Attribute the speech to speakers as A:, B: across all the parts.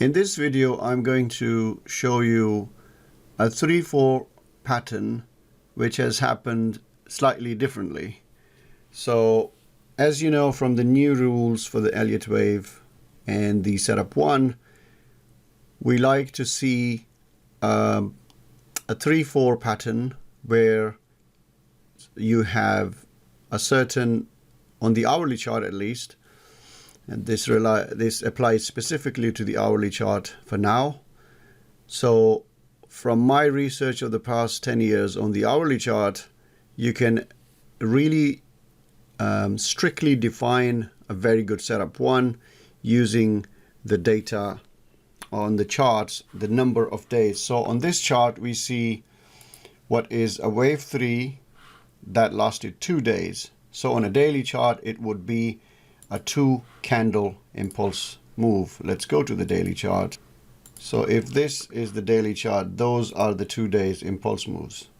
A: In this video, I'm going to show you a 3-4 pattern which has happened slightly differently. So as you know from the new rules for the Elliott wave and the setup 1, we like to see a 3-4 pattern where you have a certain, on the hourly chart at least, and this applies specifically to the hourly chart for now. So from my research of the past 10 years on the hourly chart, you can really strictly define a very good setup 1 using the data on the charts, the number of days. So on this chart, we see what is a wave 3 that lasted 2 days. So on a daily chart, it would be a 2 candle impulse move. Let's go to the daily chart. So if this is the daily chart, those are the 2 days impulse moves.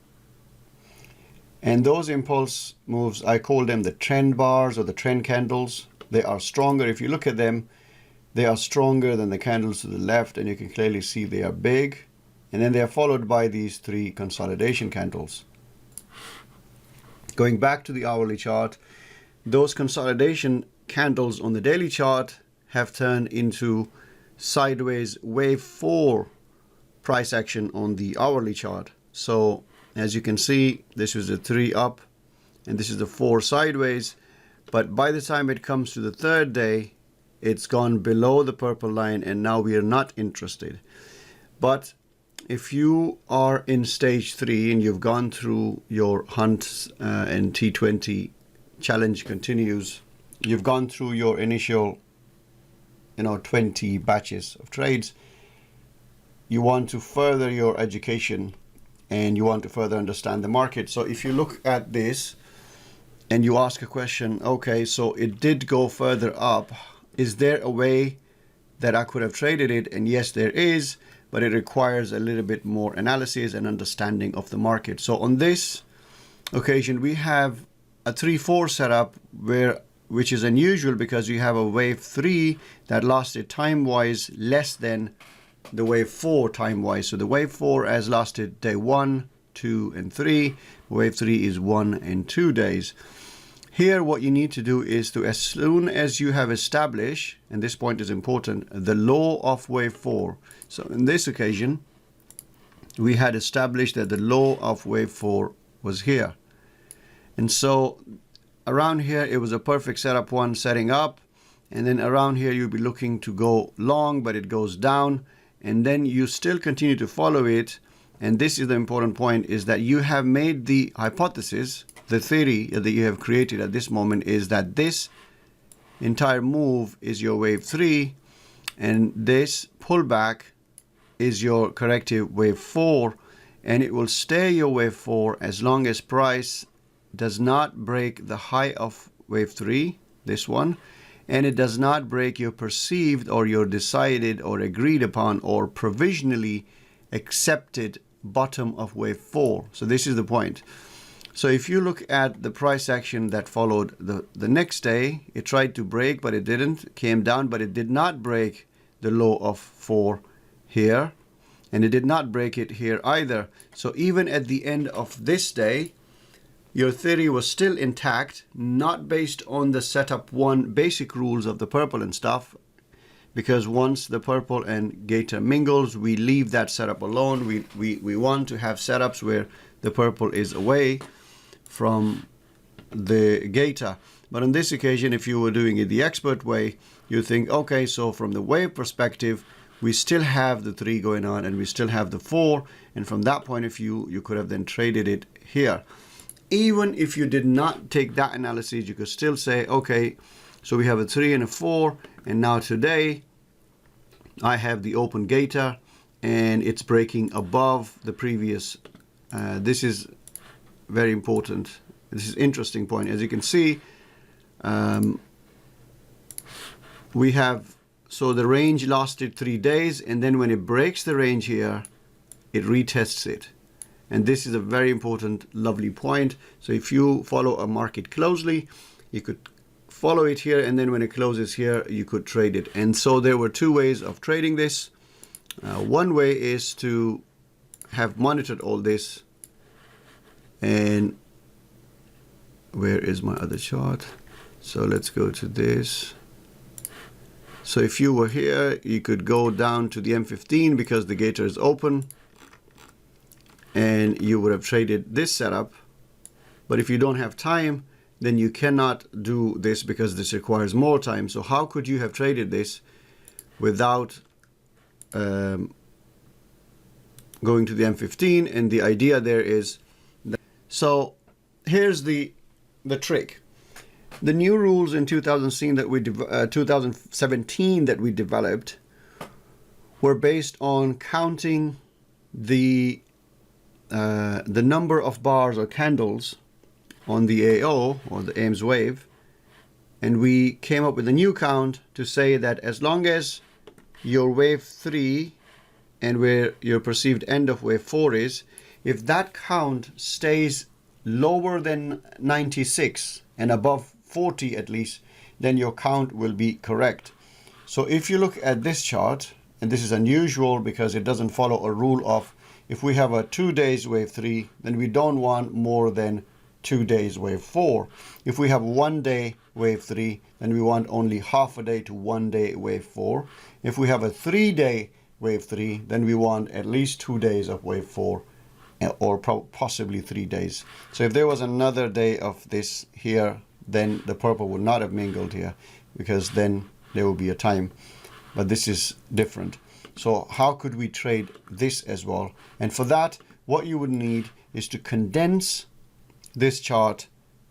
A: And those impulse moves, I call them the trend bars or the trend candles. They are stronger. If you look at them, they are stronger than the candles to the left, and you can clearly see they are big. And then they are followed by these 3 consolidation candles. Going back to the hourly chart, those consolidation candles on the daily chart have turned into sideways wave 4 price action on the hourly chart. So as you can see, this is a 3 up and this is a 4 sideways, but by the time it comes to the 3rd day, it's gone below the purple line and now we are not interested. But if you are in stage 3 and you've gone through your hunt and T20 challenge continues, you've gone through your initial 20 batches of trades, you want to further your education and you want to further understand the market. So if you look at this and you ask a question, okay, so it did go further up, is there a way that I could have traded it? And yes, there is, but it requires a little bit more analysis and understanding of the market. So on this occasion, we have a 3-4 setup which is unusual because you have a wave 3 that lasted time-wise less than the wave 4 time-wise. So the wave 4 has lasted day 1, 2, and 3. Wave 3 is 1 and 2 days. Here, what you need to do is to, as soon as you have established, and this point is important, the low of wave 4. So in this occasion, we had established that the low of wave 4 was here. And so around here, it was a perfect setup 1 setting up. And then around here, you'll be looking to go long, but it goes down. And then you still continue to follow it. And this is the important point, is that you have made the hypothesis, the theory that you have created at this moment is that this entire move is your wave 3 and this pullback is your corrective wave 4, and it will stay your wave 4 as long as price does not break the high of wave 3, this one, and it does not break your perceived or your decided or agreed upon or provisionally accepted bottom of wave 4. So this is the point. So if you look at the price action that followed the next day, it tried to break, but it didn't, came down, but it did not break the low of 4 here, and it did not break it here either. So even at the end of this day, your theory was still intact, not based on the setup 1 basic rules of the purple and stuff, because once the purple and gator mingles, we leave that setup alone. We want to have setups where the purple is away from the gator. But on this occasion, if you were doing it the expert way, you think, okay, so from the wave perspective, we still have the 3 going on and we still have the 4. And from that point of view, you could have then traded it here. Even if you did not take that analysis, you could still say, okay, so we have a 3 and a 4. And now today, I have the open gator and it's breaking above the previous. This is very important. This is interesting point. As you can see, we have, so the range lasted 3 days, and then when it breaks the range here, it retests it. And this is a very important, lovely point. So if you follow a market closely, you could follow it here, and then when it closes here, you could trade it. And so there were two ways of trading this. One way is to have monitored all this. And where is my other chart? So let's go to this. So if you were here, you could go down to the M15 because the gator is open, and you would have traded this setup. But if you don't have time, then you cannot do this because this requires more time. So how could you have traded this without going to the M15? And the idea there is that, so here's the trick. The new rules in 2017 that we developed were based on counting the number of bars or candles on the AO or the AIMS wave, and we came up with a new count to say that as long as your wave 3 and where your perceived end of wave 4 is, if that count stays lower than 96 and above 40 at least, then your count will be correct. So if you look at this chart, and this is unusual because it doesn't follow a rule of, if we have a 2 days wave 3, then we don't want more than 2 days wave 4. If we have 1 day wave 3, then we want only half a day to 1 day wave 4. If we have a 3 day wave 3, then we want at least 2 days of wave 4, or possibly 3 days. So if there was another day of this here, then the purple would not have mingled here, because then there will be a time. But this is different. So how could we trade this as well? And for that, what you would need is to condense this chart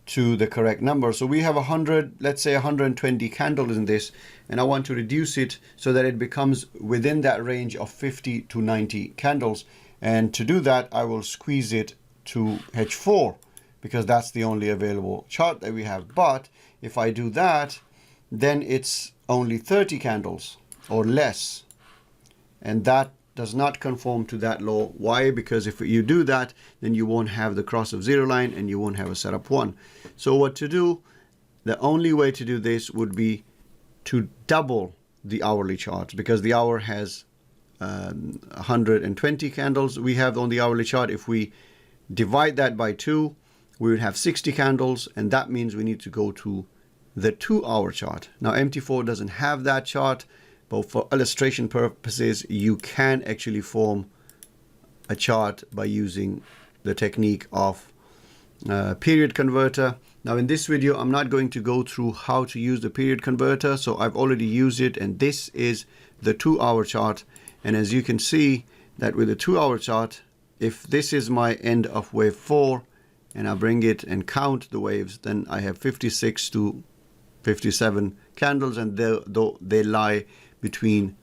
A: to the correct number. So we have 100, let's say 120 candles in this, and I want to reduce it so that it becomes within that range of 50 to 90 candles. And to do that, I will squeeze it to H4 because that's the only available chart that we have. But if I do that, then it's only 30 candles or less. And that does not conform to that law. Why? Because if you do that, then you won't have the cross of zero line and you won't have a setup 1. So what to do? The only way to do this would be to double the hourly chart, because the hour has 120 candles we have on the hourly chart. If we divide that by 2, we would have 60 candles, and that means we need to go to the 2-hour chart. Now MT4 doesn't have that chart, but for illustration purposes, you can actually form a chart by using the technique of period converter. Now in this video, I'm not going to go through how to use the period converter. So I've already used it, and this is the 2-hour chart. And as you can see that with the 2-hour chart, if this is my end of wave 4 and I bring it and count the waves, then I have 56 to 57 candles, and they lie between,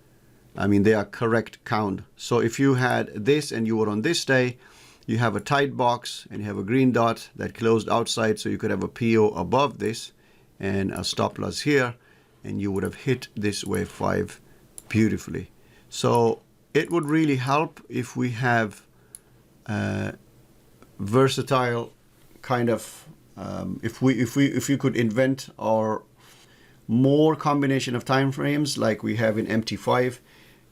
A: I mean, they are correct count. So if you had this and you were on this day, you have a tight box and you have a green dot that closed outside, so you could have a PO above this and a stop loss here, and you would have hit this wave 5 beautifully. So it would really help if we have versatile kind of if we could invent our more combination of time frames like we have in MT5.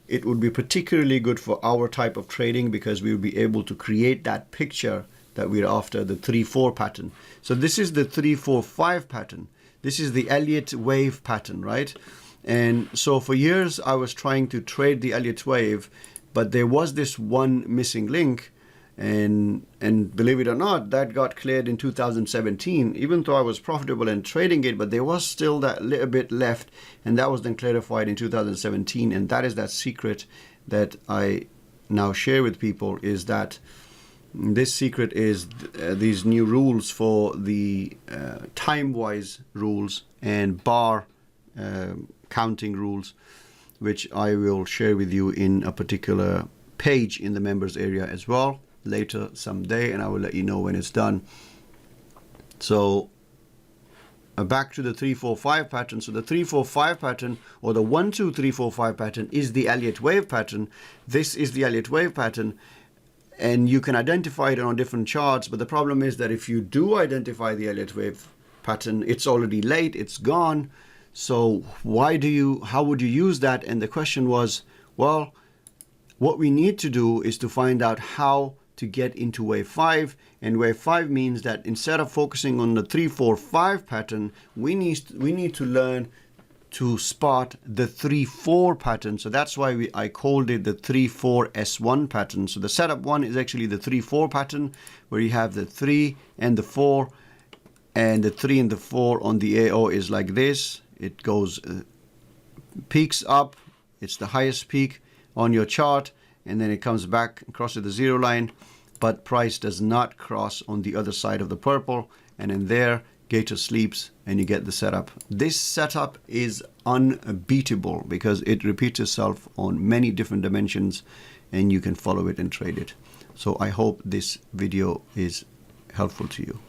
A: It would be particularly good for our type of trading, because we would be able to create that picture that we're after, the 3-4 pattern. So this is the 3-4-5 pattern. This is the Elliott wave pattern, right? And so for years I was trying to trade the Elliott wave, but there was this one missing link, and believe it or not, that got cleared in 2017, even though I was profitable in trading it, but there was still that little bit left, and that was then clarified in 2017. And that is that secret that I now share with people, is that this secret is these new rules for the time-wise rules and bar counting rules, which I will share with you in a particular page in the members area as well later someday, and I will let you know when it's done. So back to the 3-4-5 pattern. So the 3-4-5 pattern, or the 1-2-3-4-5 pattern, is the Elliott wave pattern. This is the Elliott wave pattern, and you can identify it on different charts. But the problem is that if you do identify the Elliott wave pattern. It's already late, it's gone. So how would you use that? And the question was, well, what we need to do is to find out how to get into wave 5. And wave 5 means that instead of focusing on the 3, 4, 5 pattern, we need to learn to spot the 3, 4 pattern. So that's why I called it the 3, 4, S1 pattern. So the setup 1 is actually the 3, 4 pattern, where you have the 3 and the 4, and the 3 and the 4 on the AO is like this. It goes peaks up, it's the highest peak on your chart, and then it comes back and crosses the 0 line, but price does not cross on the other side of the purple, and in there Gator sleeps and you get the setup. This setup is unbeatable because it repeats itself on many different dimensions and you can follow it and trade it. So I hope this video is helpful to you.